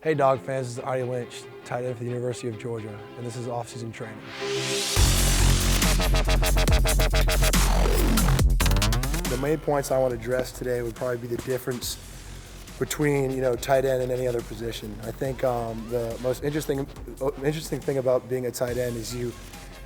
Hey Dog fans, this is Lynch, tight end for the University of Georgia, and this is off-season training. The main points I want to address today would probably be the difference between tight end and any other position. I think the most interesting thing about being a tight end is you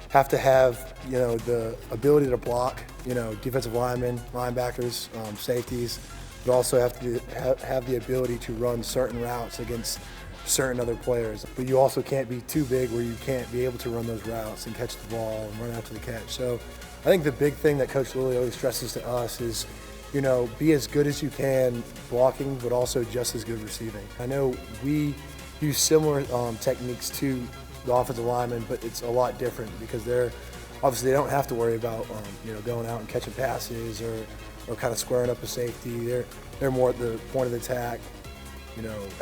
have to have the ability to block defensive linemen, linebackers, safeties, but also have to have the ability to run certain routes against certain other players. But you also can't be too big where you can't be able to run those routes and catch the ball and run after the catch. So I think the big thing that Coach Lilly always stresses to us is be as good as you can blocking, but also just as good receiving. I know we use similar techniques to the offensive linemen, but it's a lot different because they don't have to worry about going out and catching passes or kind of squaring up a safety. They're more at the point of attack,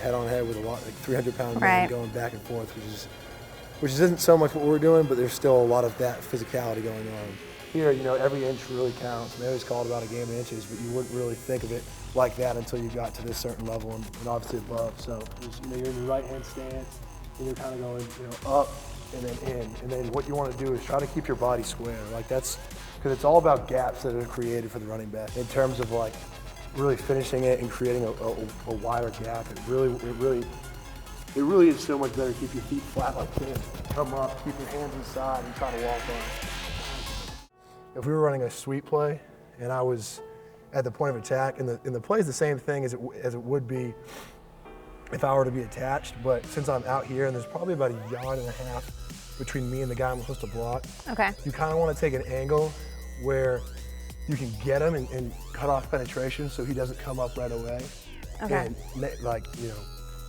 head on head with a lot, like 300-pound man going back and forth, which isn't so much what we're doing, but there's still a lot of that physicality going on. Here, every inch really counts. They always call it about a game of inches, but you wouldn't really think of it like that until you got to this certain level and obviously above. So, you're in your right-hand stance, and you're kind of going, up and then in. And then what you want to do is try to keep your body square. Like that's, because it's all about gaps that are created for the running back in terms of like really finishing it and creating a wider gap. It really is so much better to keep your feet flat like this. Come up, keep your hands inside, and try to walk on. If we were running a sweep play and I was at the point of attack, and the play is the same thing as it would be if I were to be attached, but since I'm out here and there's probably about 1.5 yards between me and the guy I'm supposed to block, you kind of want to take an angle where you can get him and cut off penetration so he doesn't come up right away and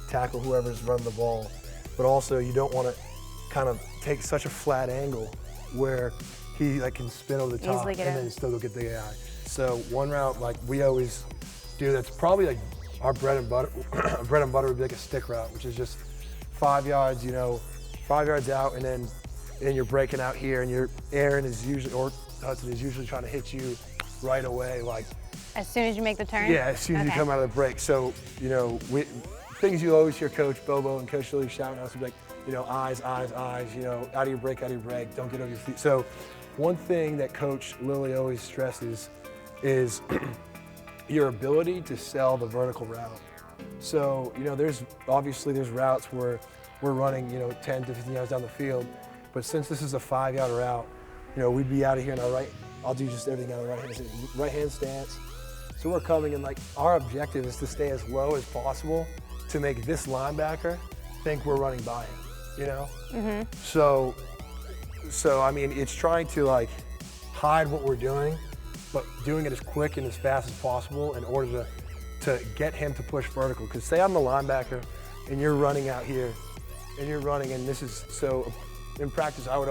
tackle whoever's running the ball. But also you don't want to kind of take such a flat angle where he can spin over the top and then still go get the guy. So one route we always do that's probably like our bread and butter. Bread and butter would be like a stick route, which is just 5 yards, 5 yards out, and then you're breaking out here, and Hudson is usually trying to hit you right away, as soon as you make the turn. Yeah, as soon as you come out of the break. So things you always hear Coach Bobo and Coach Lilly shouting out, like eyes, out of your break, don't get over your feet. So one thing that Coach Lilly always stresses is your ability to sell the vertical route. So, there's routes where we're running, 10 to 15 yards down the field, but since this is a 5-yard route, we'd be out of here in I'll do just everything on the right-hand stance. So we're coming and our objective is to stay as low as possible to make this linebacker think we're running by him, So I mean, it's trying to hide what we're doing, but doing it as quick and as fast as possible in order to get him to push vertical. Because say I'm the linebacker and you're running out here and you're running, and this is, so in practice this would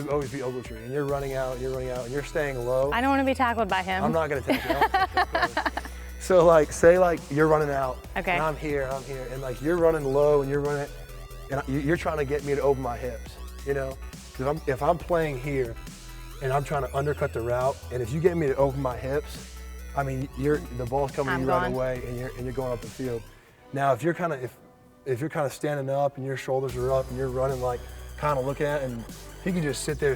always be Ogletree, and you're running out, and you're staying low. I don't want to be tackled by him. I'm not going to tackle you. So say you're running out, and I'm here, and you're running low and you're running, and you're trying to get me to open my hips, Because if I'm playing here and I'm trying to undercut the route, and if you get me to open my hips, I mean, the ball's coming to you right away, and you're going up the field. Now, if you're kind of standing up and your shoulders are up and you're running kind of looking at it, and he can just sit there,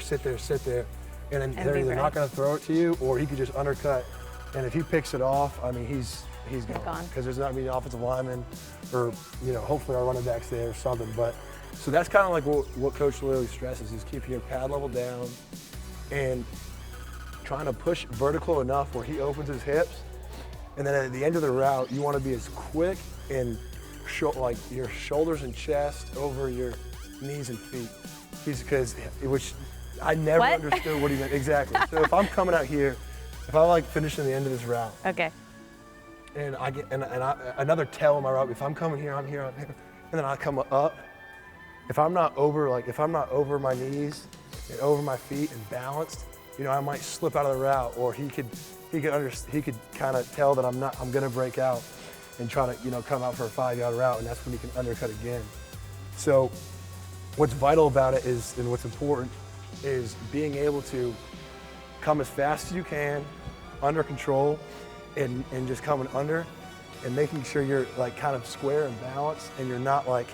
and then they're either not going to throw it to you, or he could just undercut. And if he picks it off, I mean, he's gone. Because there's not going to be an offensive lineman, or hopefully our running back's there or something. But so that's kind of what Coach Lilly stresses, is keeping your pad level down and trying to push vertical enough where he opens his hips. And then at the end of the route, you want to be as quick and your shoulders and chest over your knees and feet. Which I never understood what he meant exactly. So if I'm coming out here, if I finishing the end of this route, and I get another tail on my route, if I'm coming here, I'm here, and then I come up. If I'm not over my knees and over my feet and balanced, I might slip out of the route, or he could kind of tell that I'm going to break out and try to come out for a 5-yard route, and that's when he can undercut again. So what's vital about it is, and what's important, is being able to come as fast as you can, under control, and just coming under, and making sure you're like kind of square and balanced, and you're not like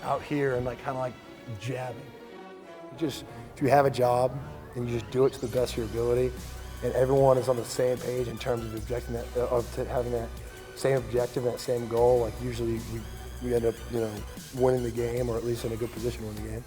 out here and like kind of like jabbing. Just if you have a job and you just do it to the best of your ability, and everyone is on the same page in terms of having that same objective, that same goal, like usually we end up, winning the game, or at least in a good position to win the game.